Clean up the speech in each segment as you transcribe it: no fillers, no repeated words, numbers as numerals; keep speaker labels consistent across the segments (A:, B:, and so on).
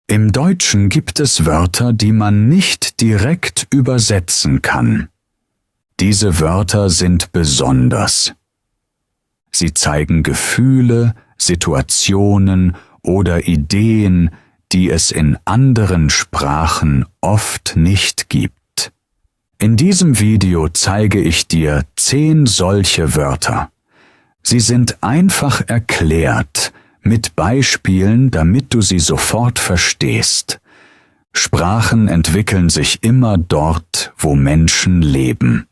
A: Im Deutschen gibt es Wörter, die man nicht direkt übersetzen kann. Diese Wörter sind besonders. Sie zeigen Gefühle, Situationen oder Ideen, die es in anderen Sprachen oft nicht gibt. In diesem Video zeige ich dir 10 solche Wörter. Sie sind einfach erklärt, mit Beispielen, damit du sie sofort verstehst. Sprachen entwickeln sich immer dort, wo Menschen leben.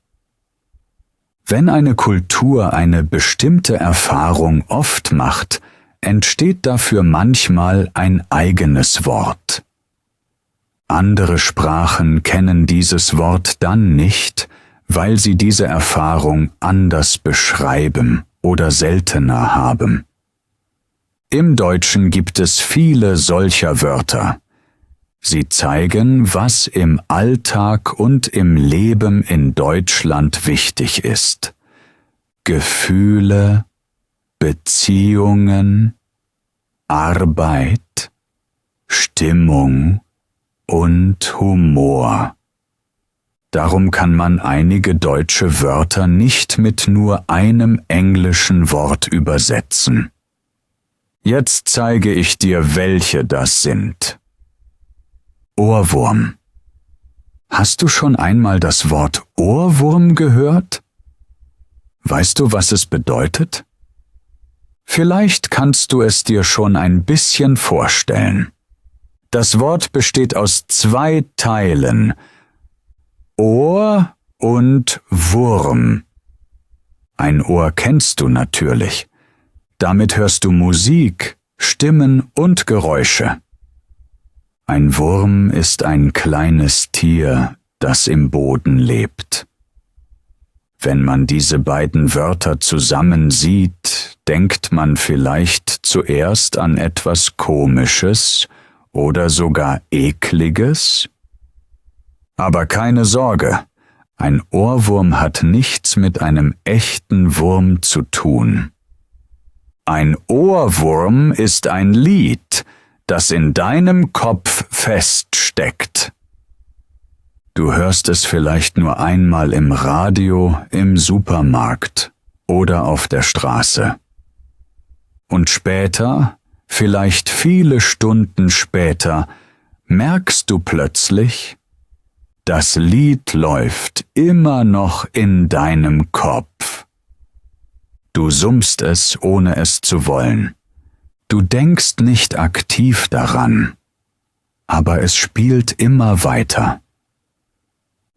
A: Wenn eine Kultur eine bestimmte Erfahrung oft macht, entsteht dafür manchmal ein eigenes Wort. Andere Sprachen kennen dieses Wort dann nicht, weil sie diese Erfahrung anders beschreiben oder seltener haben. Im Deutschen gibt es viele solcher Wörter. Sie zeigen, was im Alltag und im Leben in Deutschland wichtig ist. Gefühle, Beziehungen, Arbeit, Stimmung und Humor. Darum kann man einige deutsche Wörter nicht mit nur einem englischen Wort übersetzen. Jetzt zeige ich dir, welche das sind. Ohrwurm. Hast du schon einmal das Wort Ohrwurm gehört? Weißt du, was es bedeutet? Vielleicht kannst du es dir schon ein bisschen vorstellen. Das Wort besteht aus 2 Teilen: Ohr und Wurm. Ein Ohr kennst du natürlich. Damit hörst du Musik, Stimmen und Geräusche. Ein Wurm ist ein kleines Tier, das im Boden lebt. Wenn man diese beiden Wörter zusammen sieht, denkt man vielleicht zuerst an etwas Komisches oder sogar Ekliges. Aber keine Sorge, ein Ohrwurm hat nichts mit einem echten Wurm zu tun. Ein Ohrwurm ist ein Lied, das in deinem Kopf feststeckt. Du hörst es vielleicht nur einmal im Radio, im Supermarkt oder auf der Straße. Und später, vielleicht viele Stunden später, merkst du plötzlich, das Lied läuft immer noch in deinem Kopf. Du summst es, ohne es zu wollen. Du denkst nicht aktiv daran, aber es spielt immer weiter.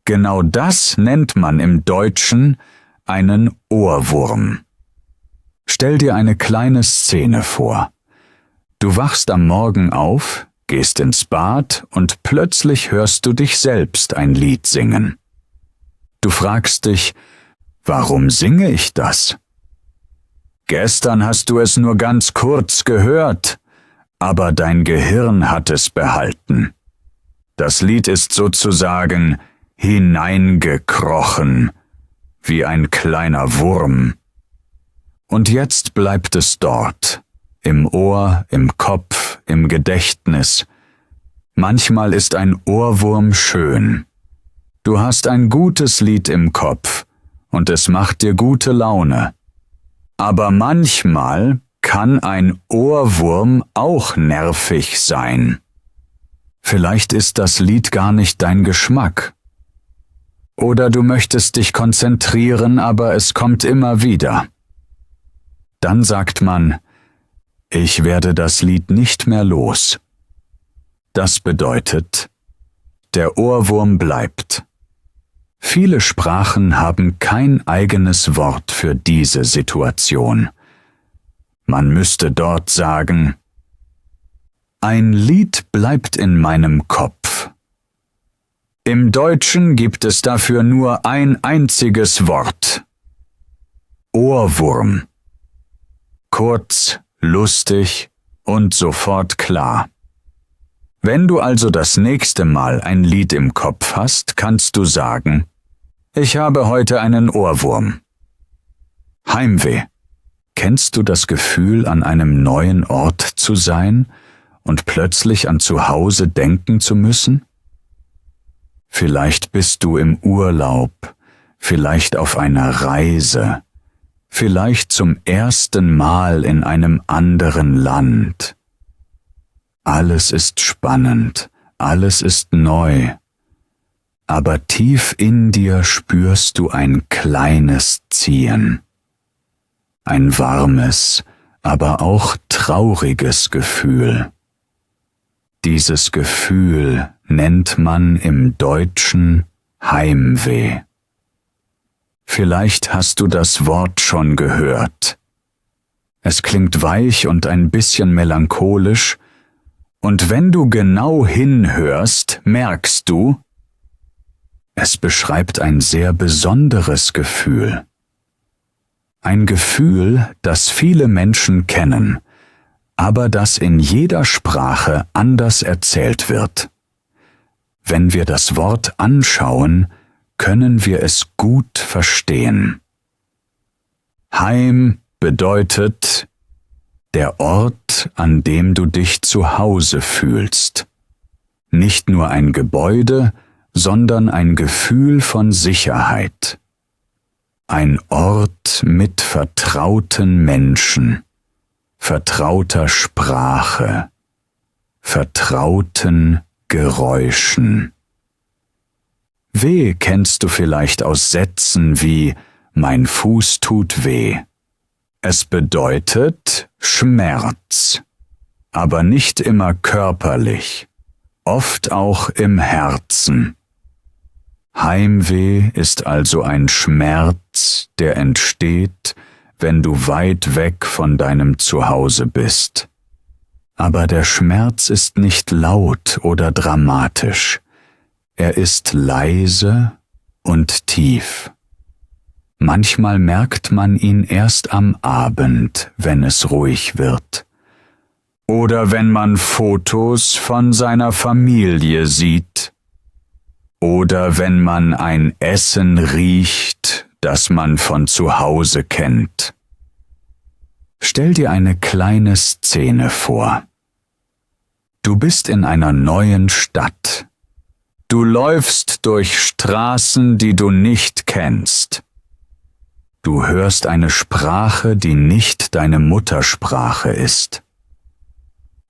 A: Genau das nennt man im Deutschen einen Ohrwurm. Stell dir eine kleine Szene vor. Du wachst am Morgen auf, gehst ins Bad und plötzlich hörst du dich selbst ein Lied singen. Du fragst dich, warum singe ich das? Gestern hast du es nur ganz kurz gehört, aber dein Gehirn hat es behalten. Das Lied ist sozusagen hineingekrochen, wie ein kleiner Wurm. Und jetzt bleibt es dort, im Ohr, im Kopf, im Gedächtnis. Manchmal ist ein Ohrwurm schön. Du hast ein gutes Lied im Kopf und es macht dir gute Laune. Aber manchmal kann ein Ohrwurm auch nervig sein. Vielleicht ist das Lied gar nicht dein Geschmack. Oder du möchtest dich konzentrieren, aber es kommt immer wieder. Dann sagt man, ich werde das Lied nicht mehr los. Das bedeutet, der Ohrwurm bleibt. Viele Sprachen haben kein eigenes Wort für diese Situation. Man müsste dort sagen, ein Lied bleibt in meinem Kopf. Im Deutschen gibt es dafür nur ein einziges Wort. Ohrwurm. Kurz, lustig und sofort klar. Wenn du also das nächste Mal ein Lied im Kopf hast, kannst du sagen, ich habe heute einen Ohrwurm. Heimweh. Kennst du das Gefühl, an einem neuen Ort zu sein und plötzlich an zu Hause denken zu müssen? Vielleicht bist du im Urlaub, vielleicht auf einer Reise, vielleicht zum ersten Mal in einem anderen Land. Alles ist spannend, alles ist neu, aber tief in dir spürst du ein kleines Ziehen. Ein warmes, aber auch trauriges Gefühl. Dieses Gefühl nennt man im Deutschen Heimweh. Vielleicht hast du das Wort schon gehört. Es klingt weich und ein bisschen melancholisch, und wenn du genau hinhörst, merkst du, es beschreibt ein sehr besonderes Gefühl. Ein Gefühl, das viele Menschen kennen, aber das in jeder Sprache anders erzählt wird. Wenn wir das Wort anschauen, können wir es gut verstehen. Heim bedeutet der Ort, an dem du dich zu Hause fühlst. Nicht nur ein Gebäude, sondern ein Gefühl von Sicherheit. Ein Ort mit vertrauten Menschen, vertrauter Sprache, vertrauten Geräuschen. Weh kennst du vielleicht aus Sätzen wie »Mein Fuß tut weh«. Es bedeutet Schmerz, aber nicht immer körperlich, oft auch im Herzen. Heimweh ist also ein Schmerz, der entsteht, wenn du weit weg von deinem Zuhause bist. Aber der Schmerz ist nicht laut oder dramatisch. Er ist leise und tief. Manchmal merkt man ihn erst am Abend, wenn es ruhig wird. Oder wenn man Fotos von seiner Familie sieht. Oder wenn man ein Essen riecht, das man von zu Hause kennt. Stell dir eine kleine Szene vor. Du bist in einer neuen Stadt. Du läufst durch Straßen, die du nicht kennst. Du hörst eine Sprache, die nicht deine Muttersprache ist.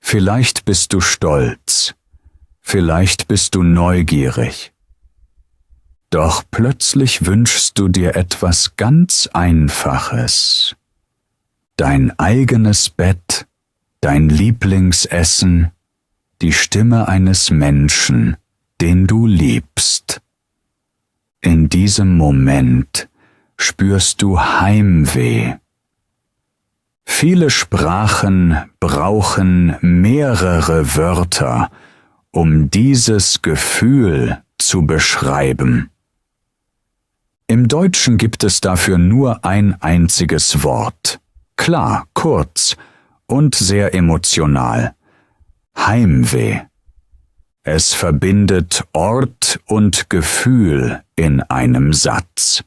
A: Vielleicht bist du stolz, vielleicht bist du neugierig. Doch plötzlich wünschst du dir etwas ganz Einfaches. Dein eigenes Bett, dein Lieblingsessen, die Stimme eines Menschen, den du liebst. In diesem Moment spürst du Heimweh. Viele Sprachen brauchen mehrere Wörter, um dieses Gefühl zu beschreiben. Im Deutschen gibt es dafür nur ein einziges Wort. Klar, kurz und sehr emotional. Heimweh. Es verbindet Ort und Gefühl in einem Satz.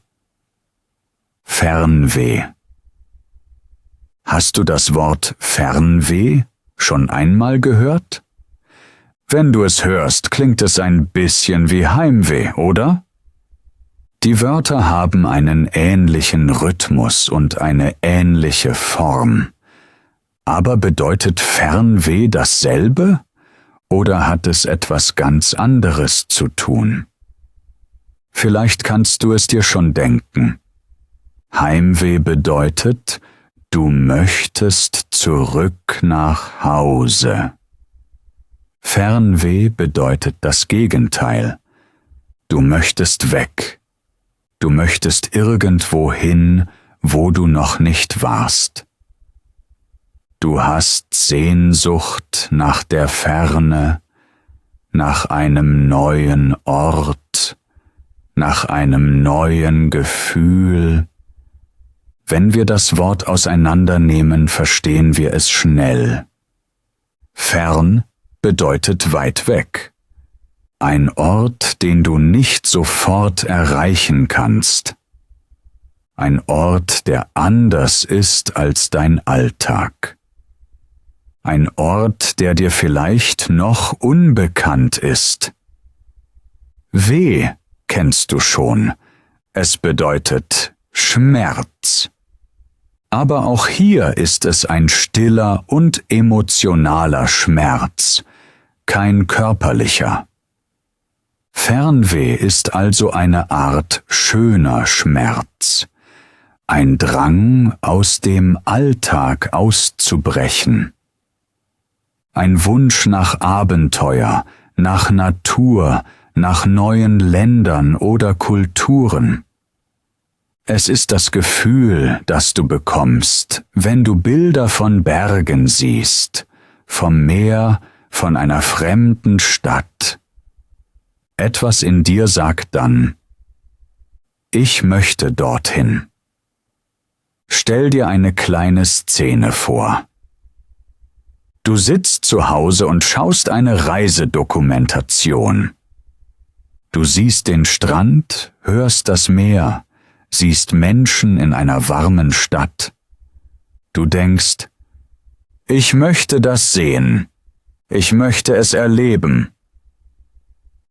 A: Fernweh. Hast du das Wort Fernweh schon einmal gehört? Wenn du es hörst, klingt es ein bisschen wie Heimweh, oder? Die Wörter haben einen ähnlichen Rhythmus und eine ähnliche Form. Aber bedeutet Fernweh dasselbe? Oder hat es etwas ganz anderes zu tun? Vielleicht kannst du es dir schon denken. Heimweh bedeutet, du möchtest zurück nach Hause. Fernweh bedeutet das Gegenteil. Du möchtest weg. Du möchtest irgendwo hin, wo du noch nicht warst. Du hast Sehnsucht nach der Ferne, nach einem neuen Ort, nach einem neuen Gefühl. Wenn wir das Wort auseinandernehmen, verstehen wir es schnell. Fern bedeutet weit weg. Ein Ort, den du nicht sofort erreichen kannst. Ein Ort, der anders ist als dein Alltag. ein Ort, der dir vielleicht noch unbekannt ist. Weh kennst du schon, es bedeutet Schmerz. Aber auch hier ist es ein stiller und emotionaler Schmerz, kein körperlicher. Fernweh ist also eine Art schöner Schmerz, ein Drang, aus dem Alltag auszubrechen. Ein Wunsch nach Abenteuer, nach Natur, nach neuen Ländern oder Kulturen. Es ist das Gefühl, das du bekommst, wenn du Bilder von Bergen siehst, vom Meer, von einer fremden Stadt. Etwas in dir sagt dann, ich möchte dorthin. Stell dir eine kleine Szene vor. Du sitzt zu Hause und schaust eine Reisedokumentation. Du siehst den Strand, hörst das Meer, siehst Menschen in einer warmen Stadt. Du denkst, ich möchte das sehen, ich möchte es erleben.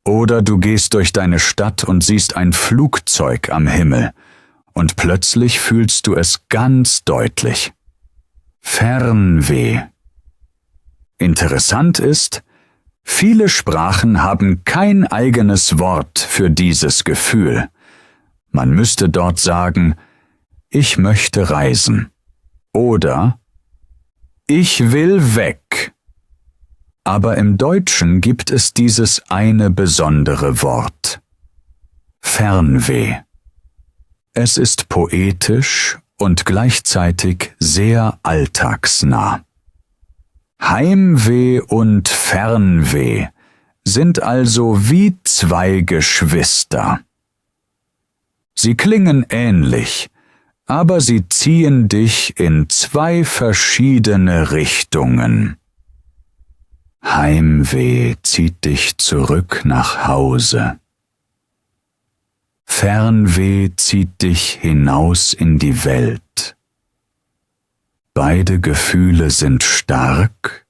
A: Oder du gehst durch deine Stadt und siehst ein Flugzeug am Himmel und plötzlich fühlst du es ganz deutlich. Fernweh. Interessant ist, viele Sprachen haben kein eigenes Wort für dieses Gefühl. Man müsste dort sagen, ich möchte reisen oder ich will weg. Aber im Deutschen gibt es dieses eine besondere Wort. Fernweh. Es ist poetisch und gleichzeitig sehr alltagsnah. Heimweh und Fernweh sind also wie zwei Geschwister. Sie klingen ähnlich, aber sie ziehen dich in zwei verschiedene Richtungen. Heimweh zieht dich zurück nach Hause. Fernweh zieht dich hinaus in die Welt. Beide Gefühle sind stark,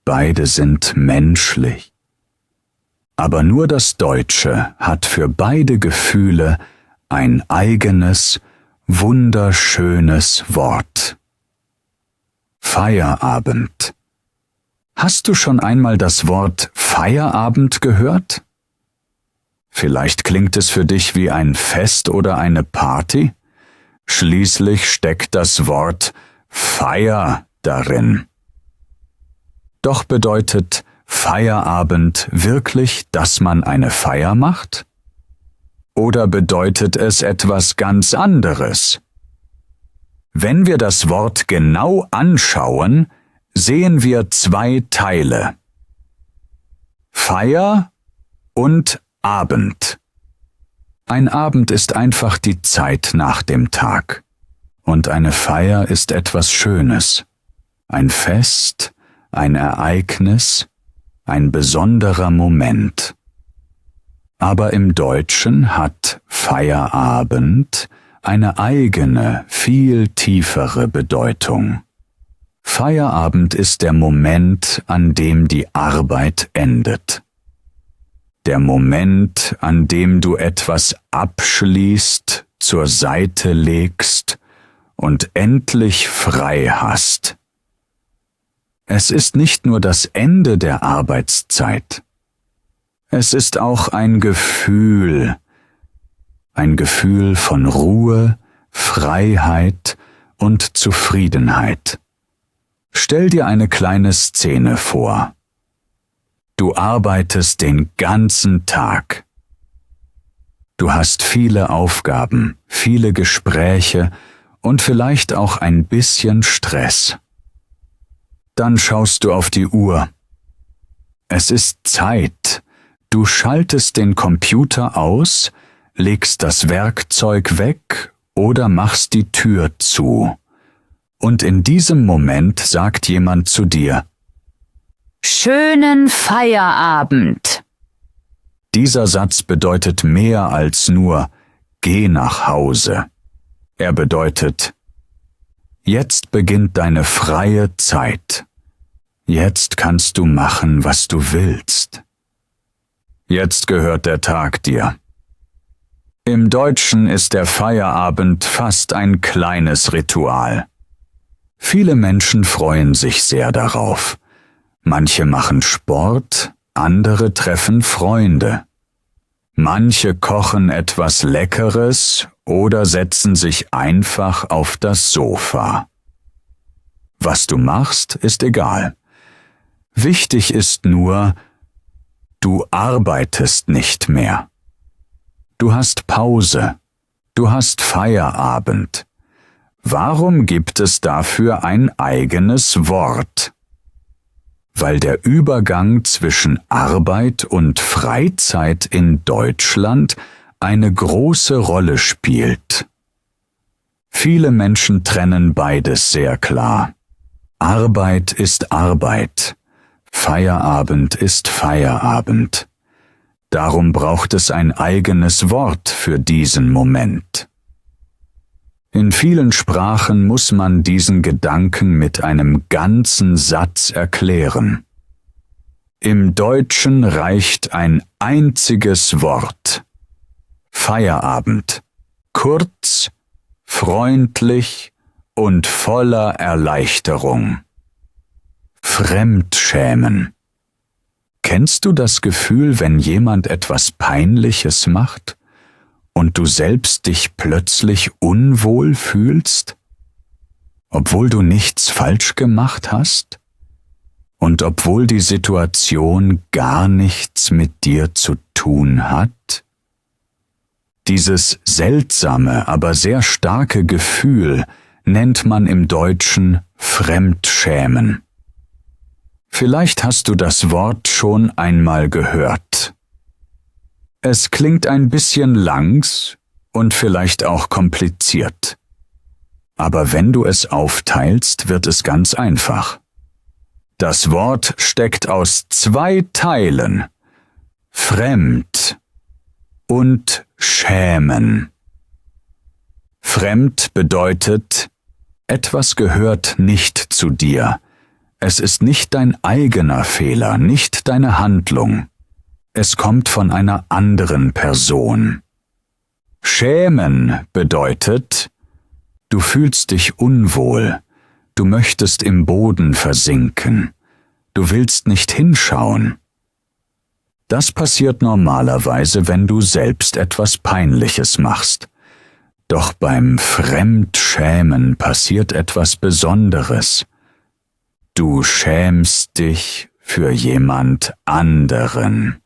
A: beide sind menschlich. Aber nur das Deutsche hat für beide Gefühle ein eigenes, wunderschönes Wort. Feierabend. Hast du schon einmal das Wort Feierabend gehört? Vielleicht klingt es für dich wie ein Fest oder eine Party? Schließlich steckt das Wort Feier darin. Doch bedeutet Feierabend wirklich, dass man eine Feier macht? Oder bedeutet es etwas ganz anderes? Wenn wir das Wort genau anschauen, sehen wir zwei Teile. Feier und Abend. Ein Abend ist einfach die Zeit nach dem Tag. Und eine Feier ist etwas Schönes. Ein Fest, ein Ereignis, ein besonderer Moment. Aber im Deutschen hat Feierabend eine eigene, viel tiefere Bedeutung. Feierabend ist der Moment, an dem die Arbeit endet. Der Moment, an dem du etwas abschließt, zur Seite legst und endlich frei hast. Es ist nicht nur das Ende der Arbeitszeit. Es ist auch ein Gefühl von Ruhe, Freiheit und Zufriedenheit. Stell dir eine kleine Szene vor. Du arbeitest den ganzen Tag. Du hast viele Aufgaben, viele Gespräche und vielleicht auch ein bisschen Stress. Dann schaust du auf die Uhr. Es ist Zeit. Du schaltest den Computer aus, legst das Werkzeug weg oder machst die Tür zu. Und in diesem Moment sagt jemand zu dir: Schönen Feierabend. Dieser Satz bedeutet mehr als nur Geh nach Hause. Er bedeutet: Jetzt beginnt deine freie Zeit. Jetzt kannst du machen, was du willst. Jetzt gehört der Tag dir. Im Deutschen ist der Feierabend fast ein kleines Ritual. Viele Menschen freuen sich sehr darauf. Manche machen Sport, andere treffen Freunde. Manche kochen etwas Leckeres oder setzen sich einfach auf das Sofa. Was du machst, ist egal. Wichtig ist nur, du arbeitest nicht mehr. Du hast Pause. Du hast Feierabend. Warum gibt es dafür ein eigenes Wort? Weil der Übergang zwischen Arbeit und Freizeit in Deutschland eine große Rolle spielt. Viele Menschen trennen beides sehr klar. Arbeit ist Arbeit. Feierabend ist Feierabend. Darum braucht es ein eigenes Wort für diesen Moment. In vielen Sprachen muss man diesen Gedanken mit einem ganzen Satz erklären. Im Deutschen reicht ein einziges Wort. Feierabend. Kurz, freundlich und voller Erleichterung. Fremdschämen. Kennst du das Gefühl, wenn jemand etwas Peinliches macht und du selbst dich plötzlich unwohl fühlst? Obwohl du nichts falsch gemacht hast? Und obwohl die Situation gar nichts mit dir zu tun hat? Dieses seltsame, aber sehr starke Gefühl nennt man im Deutschen Fremdschämen. Vielleicht hast du das Wort schon einmal gehört. Es klingt ein bisschen langs und vielleicht auch kompliziert. Aber wenn du es aufteilst, wird es ganz einfach. Das Wort steckt aus 2 Teilen: fremd und schämen. Fremd bedeutet, etwas gehört nicht zu dir. Es ist nicht dein eigener Fehler, nicht deine Handlung. Es kommt von einer anderen Person. Schämen bedeutet, du fühlst dich unwohl, du möchtest im Boden versinken, du willst nicht hinschauen. Das passiert normalerweise, wenn du selbst etwas Peinliches machst. Doch beim Fremdschämen passiert etwas Besonderes. Du schämst dich für jemand anderen.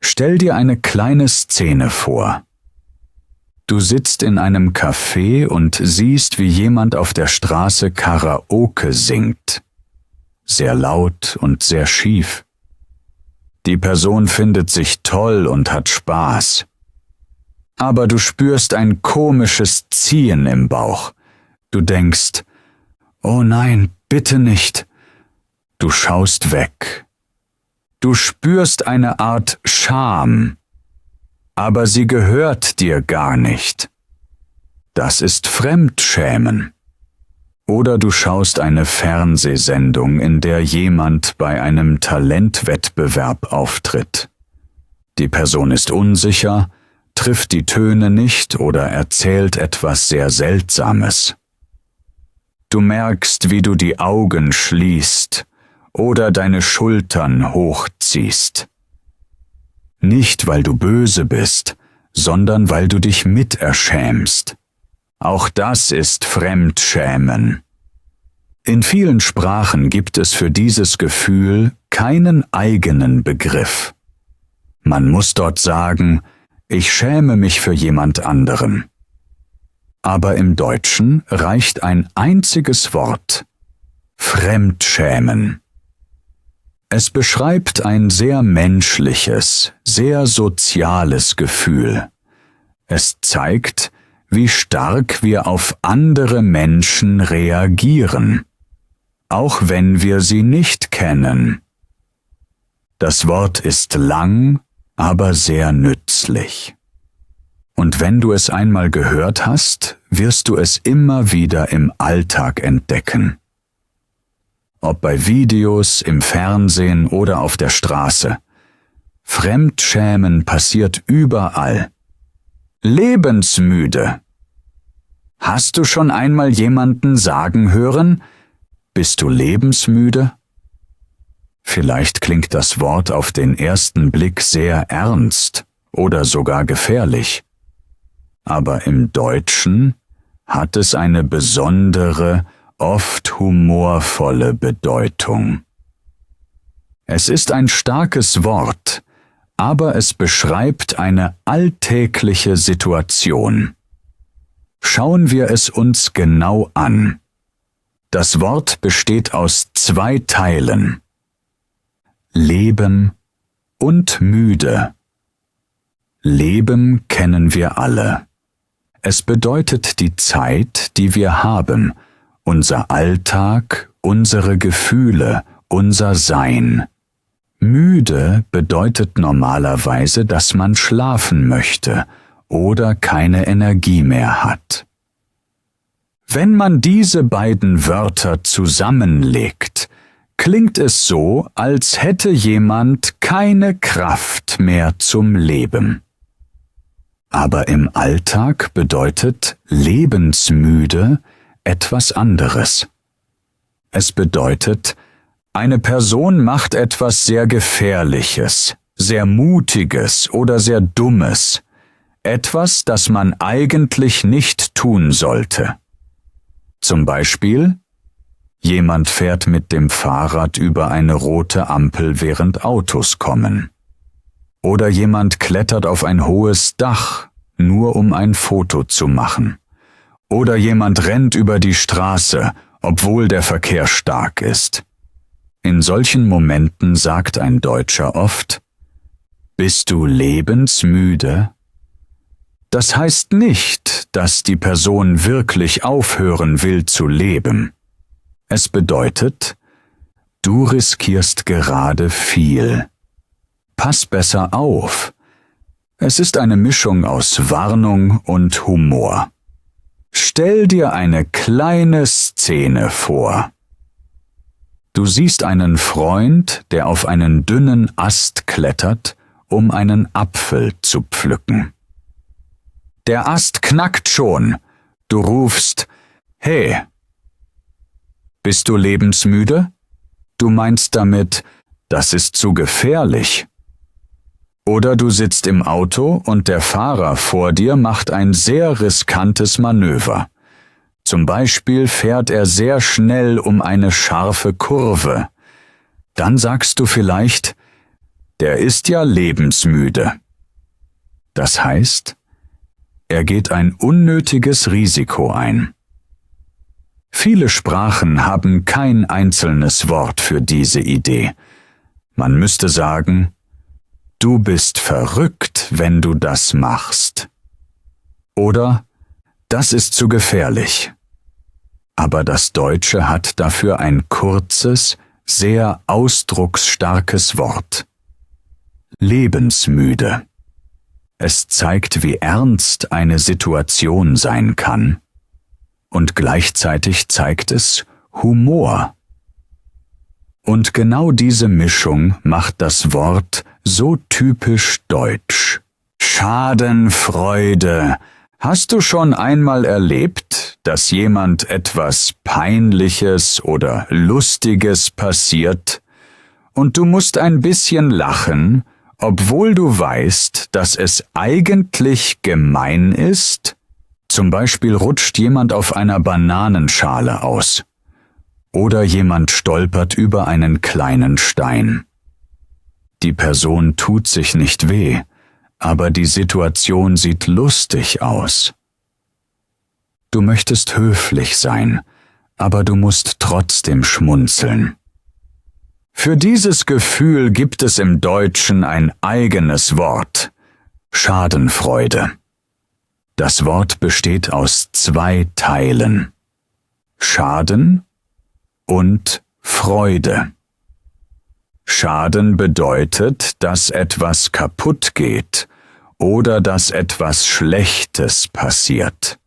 A: Stell dir eine kleine Szene vor. Du sitzt in einem Café und siehst, wie jemand auf der Straße Karaoke singt. Sehr laut und sehr schief. Die Person findet sich toll und hat Spaß. Aber du spürst ein komisches Ziehen im Bauch. Du denkst, oh nein, bitte nicht. Du schaust weg. Du spürst eine Art Scham, aber sie gehört dir gar nicht. Das ist Fremdschämen. Oder du schaust eine Fernsehsendung, in der jemand bei einem Talentwettbewerb auftritt. Die Person ist unsicher, trifft die Töne nicht oder erzählt etwas sehr Seltsames. Du merkst, wie du die Augen schließt oder deine Schultern hochziehst. Nicht, weil du böse bist, sondern weil du dich miterschämst. Auch das ist Fremdschämen. In vielen Sprachen gibt es für dieses Gefühl keinen eigenen Begriff. Man muss dort sagen, ich schäme mich für jemand anderen. Aber im Deutschen reicht ein einziges Wort: Fremdschämen. Es beschreibt ein sehr menschliches, sehr soziales Gefühl. Es zeigt, wie stark wir auf andere Menschen reagieren, auch wenn wir sie nicht kennen. Das Wort ist lang, aber sehr nützlich. Und wenn du es einmal gehört hast, wirst du es immer wieder im Alltag entdecken. ob bei Videos, im Fernsehen oder auf der Straße. Fremdschämen passiert überall. Lebensmüde. Hast du schon einmal jemanden sagen hören, bist du lebensmüde? Vielleicht klingt das Wort auf den ersten Blick sehr ernst oder sogar gefährlich. Aber im Deutschen hat es eine besondere, oft humorvolle Bedeutung. Es ist ein starkes Wort, aber es beschreibt eine alltägliche Situation. Schauen wir es uns genau an. Das Wort besteht aus 2 Teilen: Leben und müde. Leben kennen wir alle. Es bedeutet die Zeit, die wir haben, unser Alltag, unsere Gefühle, unser Sein. Müde bedeutet normalerweise, dass man schlafen möchte oder keine Energie mehr hat. Wenn man diese beiden Wörter zusammenlegt, klingt es so, als hätte jemand keine Kraft mehr zum Leben. Aber im Alltag bedeutet lebensmüde etwas anderes. Es bedeutet, eine Person macht etwas sehr Gefährliches, sehr Mutiges oder sehr Dummes, etwas, das man eigentlich nicht tun sollte. Zum Beispiel: Jemand fährt mit dem Fahrrad über eine rote Ampel, während Autos kommen. Oder jemand klettert auf ein hohes Dach, nur um ein Foto zu machen. Oder jemand rennt über die Straße, obwohl der Verkehr stark ist. In solchen Momenten sagt ein Deutscher oft: Bist du lebensmüde? Das heißt nicht, dass die Person wirklich aufhören will zu leben. Es bedeutet, du riskierst gerade viel. Pass besser auf. Es ist eine Mischung aus Warnung und Humor. Stell dir eine kleine Szene vor. Du siehst einen Freund, der auf einen dünnen Ast klettert, um einen Apfel zu pflücken. Der Ast knackt schon. Du rufst: Hey! Bist du lebensmüde? Du meinst damit, das ist zu gefährlich. Oder du sitzt im Auto und der Fahrer vor dir macht ein sehr riskantes Manöver. Zum Beispiel fährt er sehr schnell um eine scharfe Kurve. Dann sagst du vielleicht: Der ist ja lebensmüde. Das heißt, er geht ein unnötiges Risiko ein. Viele Sprachen haben kein einzelnes Wort für diese Idee. Man müsste sagen: Du bist verrückt, wenn du das machst. Oder: Das ist zu gefährlich. Aber das Deutsche hat dafür ein kurzes, sehr ausdrucksstarkes Wort. Lebensmüde. Es zeigt, wie ernst eine Situation sein kann. Und gleichzeitig zeigt es Humor. Und genau diese Mischung macht das Wort so typisch deutsch. Schadenfreude. Hast du schon einmal erlebt, dass jemand etwas Peinliches oder Lustiges passiert und du musst ein bisschen lachen, obwohl du weißt, dass es eigentlich gemein ist? Zum Beispiel rutscht jemand auf einer Bananenschale aus. Oder jemand stolpert über einen kleinen Stein. Die Person tut sich nicht weh, aber die Situation sieht lustig aus. Du möchtest höflich sein, aber du musst trotzdem schmunzeln. Für dieses Gefühl gibt es im Deutschen ein eigenes Wort: Schadenfreude. Das Wort besteht aus 2 Teilen: Schaden und Freude. Schaden bedeutet, dass etwas kaputt geht oder dass etwas Schlechtes passiert.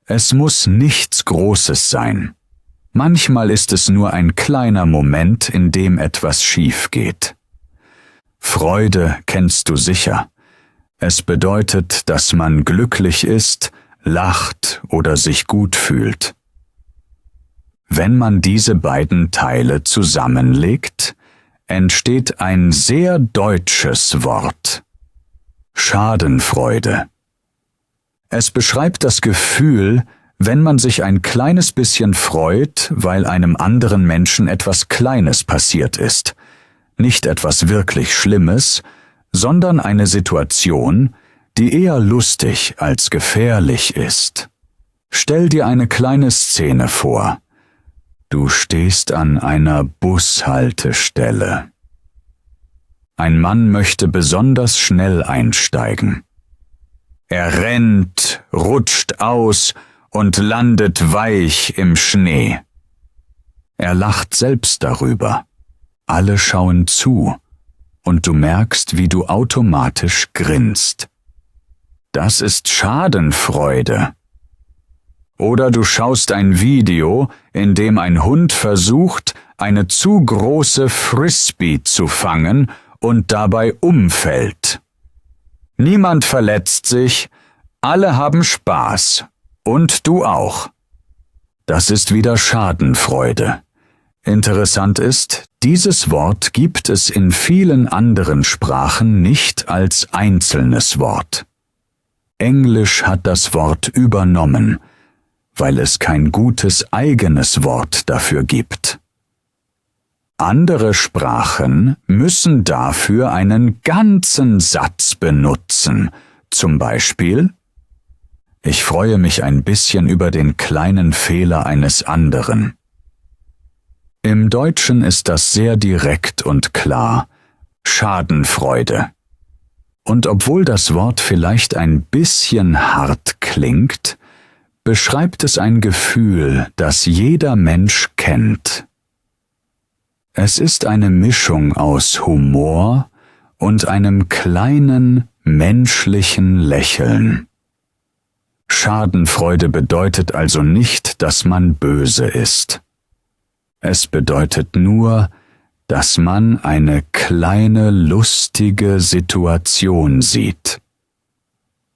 A: Es muss nichts Großes sein. Manchmal ist es nur ein kleiner Moment, in dem etwas schief geht. Freude kennst du sicher. Es bedeutet, dass man glücklich ist, lacht oder sich gut fühlt. Wenn man diese beiden Teile zusammenlegt, entsteht ein sehr deutsches Wort: Schadenfreude. Es beschreibt das Gefühl, wenn man sich ein kleines bisschen freut, weil einem anderen Menschen etwas Kleines passiert ist. Nicht etwas wirklich Schlimmes, sondern eine Situation, die eher lustig als gefährlich ist. Stell dir eine kleine Szene vor. Du stehst an einer Bushaltestelle. Ein Mann möchte besonders schnell einsteigen. Er rennt, rutscht aus und landet weich im Schnee. Er lacht selbst darüber. Alle schauen zu, und du merkst, wie du automatisch grinst. Das ist Schadenfreude. Oder du schaust ein Video, in dem ein Hund versucht, eine zu große Frisbee zu fangen und dabei umfällt. Niemand verletzt sich, alle haben Spaß. Und du auch. Das ist wieder Schadenfreude. Interessant ist, dieses Wort gibt es in vielen anderen Sprachen nicht als einzelnes Wort. Englisch hat das Wort übernommen, weil es kein gutes eigenes Wort dafür gibt. Andere Sprachen müssen dafür einen ganzen Satz benutzen, zum Beispiel: Ich freue mich ein bisschen über den kleinen Fehler eines anderen. Im Deutschen ist das sehr direkt und klar: Schadenfreude. Und obwohl das Wort vielleicht ein bisschen hart klingt, beschreibt es ein Gefühl, das jeder Mensch kennt. Es ist eine Mischung aus Humor und einem kleinen menschlichen Lächeln. Schadenfreude bedeutet also nicht, dass man böse ist. Es bedeutet nur, dass man eine kleine lustige Situation sieht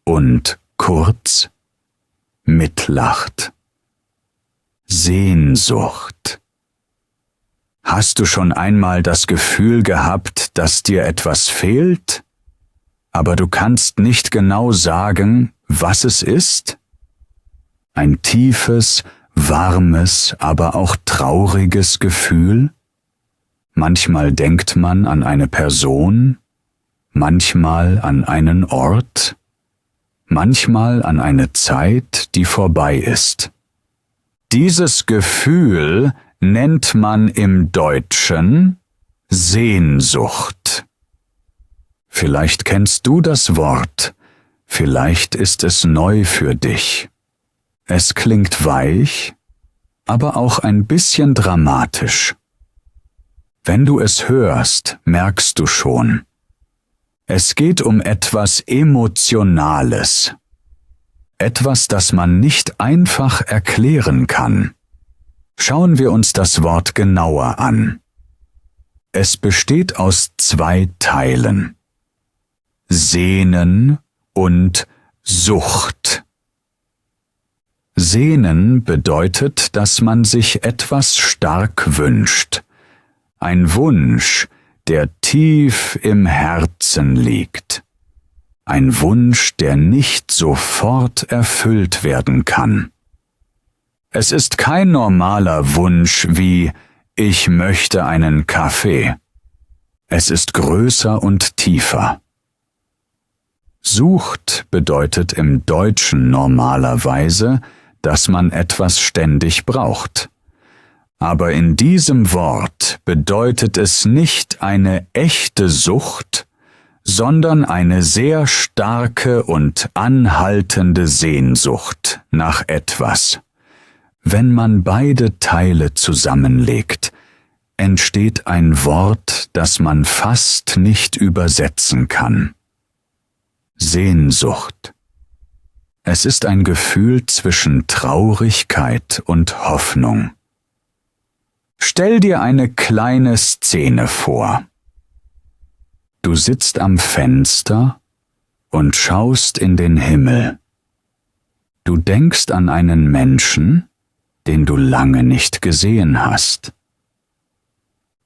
A: und kurz mitlacht. Sehnsucht. Hast du schon einmal das Gefühl gehabt, dass dir etwas fehlt, aber du kannst nicht genau sagen, was es ist? Ein tiefes, warmes, aber auch trauriges Gefühl? Manchmal denkt man an eine Person, manchmal an einen Ort, manchmal an eine Zeit, die vorbei ist. Dieses Gefühl nennt man im Deutschen Sehnsucht. Vielleicht kennst du das Wort, vielleicht ist es neu für dich. Es klingt weich, aber auch ein bisschen dramatisch. Wenn du es hörst, merkst du schon: Es geht um etwas Emotionales. Etwas, das man nicht einfach erklären kann. Schauen wir uns das Wort genauer an. Es besteht aus 2 Teilen: Sehnen und Sucht. Sehnen bedeutet, dass man sich etwas stark wünscht. Ein Wunsch, der tief im Herzen liegt. Ein Wunsch, der nicht sofort erfüllt werden kann. Es ist kein normaler Wunsch wie „Ich möchte einen Kaffee“. Es ist größer und tiefer. Sucht bedeutet im Deutschen normalerweise, dass man etwas ständig braucht. Aber in diesem Wort bedeutet es nicht eine echte Sucht, sondern eine sehr starke und anhaltende Sehnsucht nach etwas. Wenn man beide Teile zusammenlegt, entsteht ein Wort, das man fast nicht übersetzen kann. Sehnsucht. Es ist ein Gefühl zwischen Traurigkeit und Hoffnung. Stell dir eine kleine Szene vor. Du sitzt am Fenster und schaust in den Himmel. Du denkst an einen Menschen, den du lange nicht gesehen hast.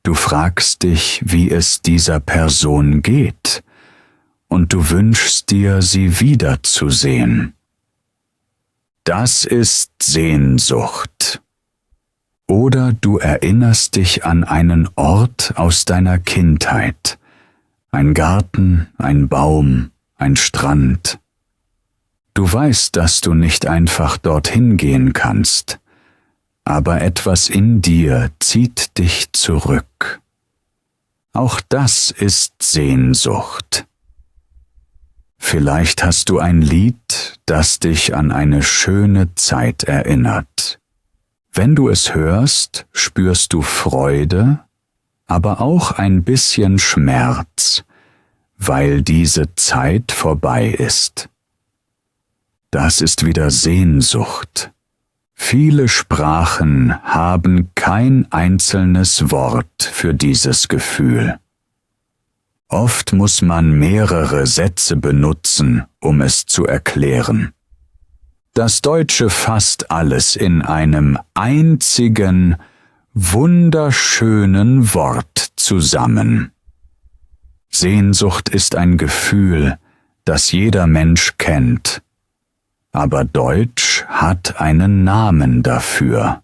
A: Du fragst dich, wie es dieser Person geht, und du wünschst dir, sie wiederzusehen. Das ist Sehnsucht. Oder du erinnerst dich an einen Ort aus deiner Kindheit, ein Garten, ein Baum, ein Strand. Du weißt, dass du nicht einfach dorthin gehen kannst, aber etwas in dir zieht dich zurück. Auch das ist Sehnsucht. Vielleicht hast du ein Lied, das dich an eine schöne Zeit erinnert. Wenn du es hörst, spürst du Freude, aber auch ein bisschen Schmerz, weil diese Zeit vorbei ist. Das ist wieder Sehnsucht. Viele Sprachen haben kein einzelnes Wort für dieses Gefühl. Oft muss man mehrere Sätze benutzen, um es zu erklären. Das Deutsche fasst alles in einem einzigen, wunderschönen Wort zusammen. Sehnsucht ist ein Gefühl, das jeder Mensch kennt, aber Deutsch hat einen Namen dafür.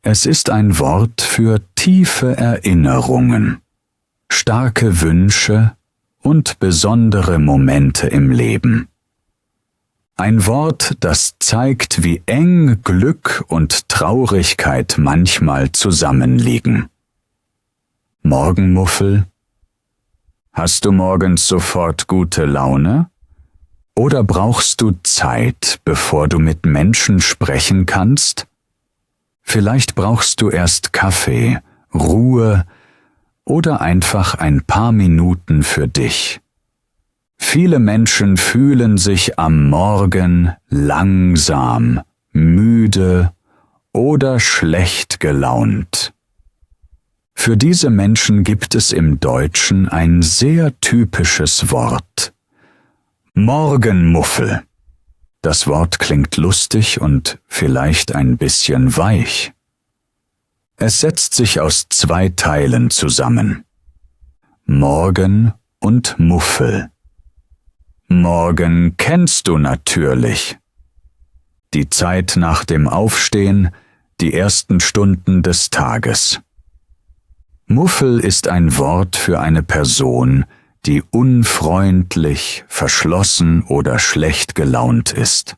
A: Es ist ein Wort für tiefe Erinnerungen, starke Wünsche und besondere Momente im Leben. Ein Wort, das zeigt, wie eng Glück und Traurigkeit manchmal zusammenliegen. Morgenmuffel? Hast du morgens sofort gute Laune? Oder brauchst du Zeit, bevor du mit Menschen sprechen kannst? Vielleicht brauchst du erst Kaffee, Ruhe oder einfach ein paar Minuten für dich. Viele Menschen fühlen sich am Morgen langsam, müde oder schlecht gelaunt. Für diese Menschen gibt es im Deutschen ein sehr typisches Wort: Morgenmuffel. Das Wort klingt lustig und vielleicht ein bisschen weich. Es setzt sich aus 2 Teilen zusammen: Morgen und Muffel. Morgen kennst du natürlich. Die Zeit nach dem Aufstehen, die ersten Stunden des Tages. Muffel ist ein Wort für eine Person, die unfreundlich, verschlossen oder schlecht gelaunt ist.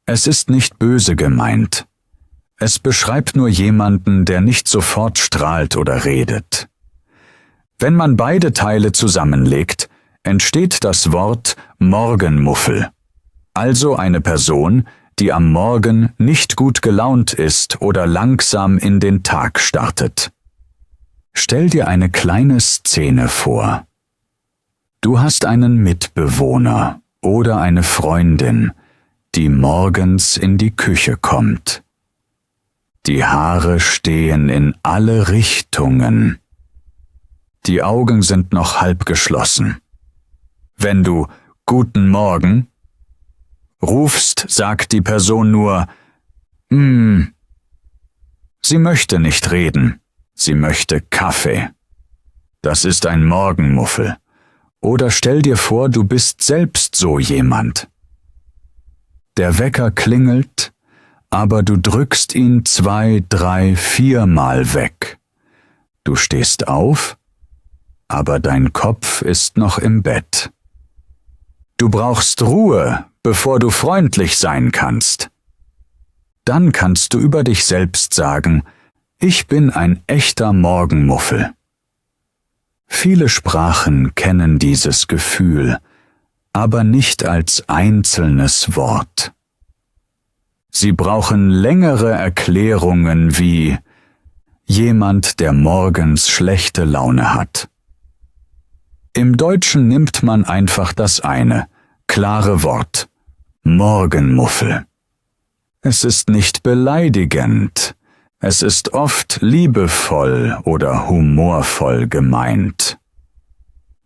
A: Es ist nicht böse gemeint. Es beschreibt nur jemanden, der nicht sofort strahlt oder redet. Wenn man beide Teile zusammenlegt, entsteht das Wort Morgenmuffel, also eine Person, die am Morgen nicht gut gelaunt ist oder langsam in den Tag startet. Stell dir eine kleine Szene vor. Du hast einen Mitbewohner oder eine Freundin, die morgens in die Küche kommt. Die Haare stehen in alle Richtungen. Die Augen sind noch halb geschlossen. Wenn du »Guten Morgen« rufst, sagt die Person nur Sie möchte nicht reden, sie möchte Kaffee. Das ist ein Morgenmuffel. Oder stell dir vor, du bist selbst so jemand. Der Wecker klingelt, aber du drückst ihn 2, 3, 4 Mal weg. Du stehst auf, aber dein Kopf ist noch im Bett. Du brauchst Ruhe, bevor du freundlich sein kannst. Dann kannst du über dich selbst sagen: Ich bin ein echter Morgenmuffel. Viele Sprachen kennen dieses Gefühl, aber nicht als einzelnes Wort. Sie brauchen längere Erklärungen wie jemand, der morgens schlechte Laune hat. Im Deutschen nimmt man einfach das eine, klare Wort: Morgenmuffel. Es ist nicht beleidigend, Es ist oft liebevoll oder humorvoll gemeint.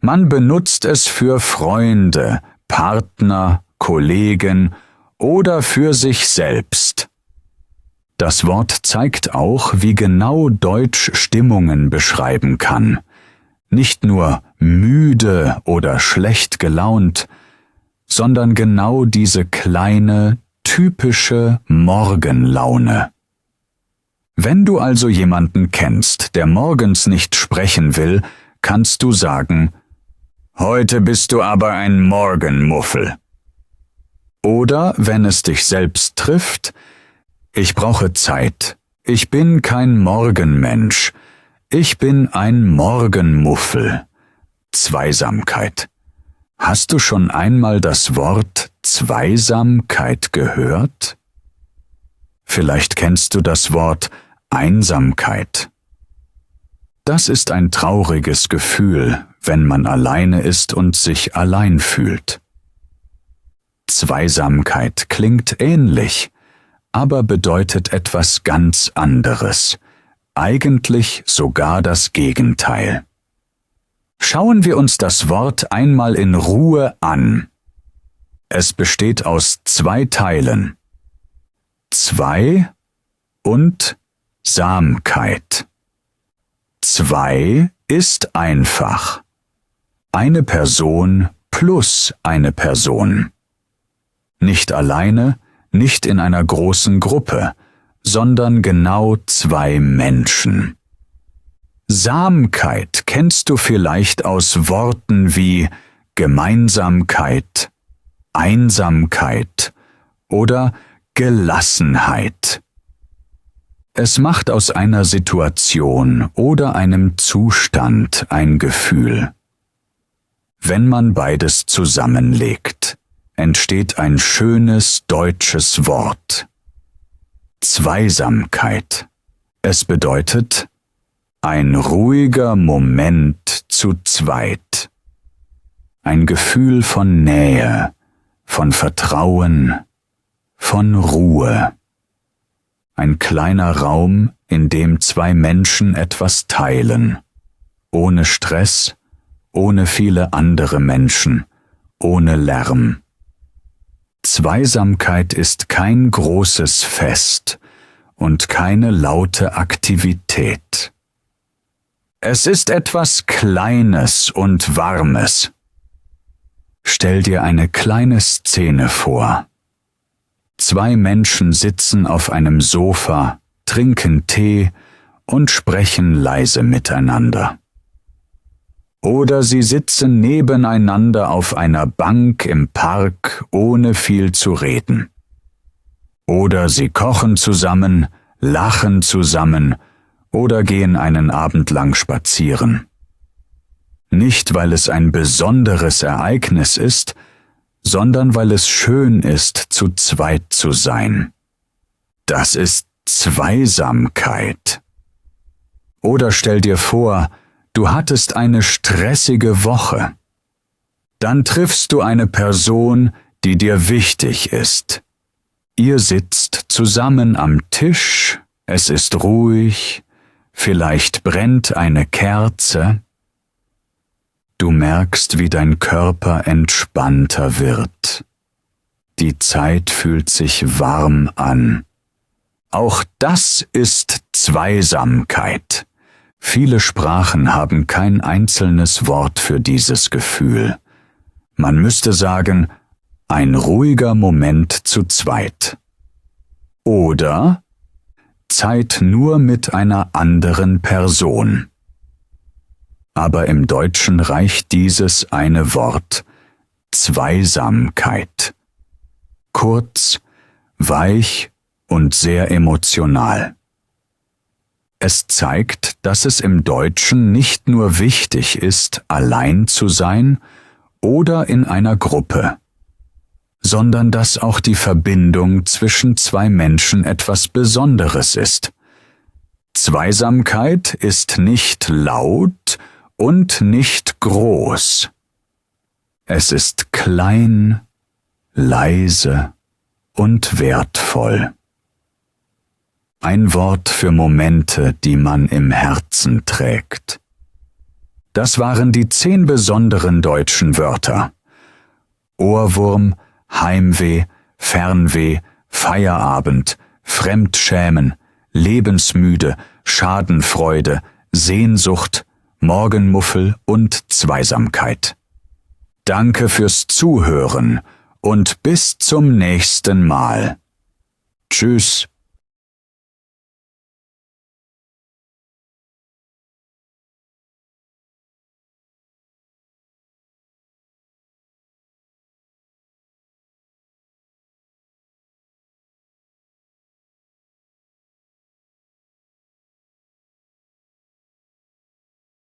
A: Man benutzt es für Freunde, Partner, Kollegen oder für sich selbst. Das Wort zeigt auch, wie genau Deutsch Stimmungen beschreiben kann. Nicht nur müde oder schlecht gelaunt, sondern genau diese kleine, typische Morgenlaune. Wenn du also jemanden kennst, der morgens nicht sprechen will, kannst du sagen: Heute bist du aber ein Morgenmuffel. Oder, wenn es dich selbst trifft: Ich brauche Zeit. Ich bin kein Morgenmensch. Ich bin ein Morgenmuffel. Zweisamkeit. Hast du schon einmal das Wort Zweisamkeit gehört? Vielleicht kennst du das Wort Einsamkeit. Das ist ein trauriges Gefühl, wenn man alleine ist und sich allein fühlt. Zweisamkeit klingt ähnlich, aber bedeutet etwas ganz anderes, eigentlich sogar das Gegenteil. Schauen wir uns das Wort einmal in Ruhe an. Es besteht aus 2 Teilen: Zwei und Samkeit. Zwei ist einfach. Eine Person plus eine Person. Nicht alleine, nicht in einer großen Gruppe, sondern genau 2 Menschen. Samkeit kennst du vielleicht aus Worten wie Gemeinsamkeit, Einsamkeit oder Gelassenheit. Es macht aus einer Situation oder einem Zustand ein Gefühl. Wenn man beides zusammenlegt, entsteht ein schönes deutsches Wort. Zweisamkeit. Es bedeutet ein ruhiger Moment zu zweit. Ein Gefühl von Nähe, von Vertrauen, von Ruhe. Ein kleiner Raum, in dem 2 Menschen etwas teilen. Ohne Stress, ohne viele andere Menschen, ohne Lärm. Zweisamkeit ist kein großes Fest und keine laute Aktivität. Es ist etwas Kleines und Warmes. Stell dir eine kleine Szene vor. 2 Menschen sitzen auf einem Sofa, trinken Tee und sprechen leise miteinander. Oder sie sitzen nebeneinander auf einer Bank im Park, ohne viel zu reden. Oder sie kochen zusammen, lachen zusammen oder gehen einen Abend lang spazieren. Nicht, weil es ein besonderes Ereignis ist, sondern weil es schön ist, zu zweit zu sein. Das ist Zweisamkeit. Oder stell dir vor, du hattest eine stressige Woche. Dann triffst du eine Person, die dir wichtig ist. Ihr sitzt zusammen am Tisch, es ist ruhig, vielleicht brennt eine Kerze. Du merkst, wie dein Körper entspannter wird. Die Zeit fühlt sich warm an. Auch das ist Zweisamkeit. Viele Sprachen haben kein einzelnes Wort für dieses Gefühl. Man müsste sagen, ein ruhiger Moment zu zweit. Oder Zeit nur mit einer anderen Person. Aber im Deutschen reicht dieses eine Wort: Zweisamkeit. Kurz, weich und sehr emotional. Es zeigt, dass es im Deutschen nicht nur wichtig ist, allein zu sein oder in einer Gruppe, sondern dass auch die Verbindung zwischen 2 Menschen etwas Besonderes ist. Zweisamkeit ist nicht laut und nicht groß. Es ist klein, leise und wertvoll. Ein Wort für Momente, die man im Herzen trägt. Das waren die 10 besonderen deutschen Wörter. Ohrwurm, Heimweh, Fernweh, Feierabend, Fremdschämen, lebensmüde, Schadenfreude, Sehnsucht, Morgenmuffel und Zweisamkeit. Danke fürs Zuhören und bis zum nächsten Mal. Tschüss.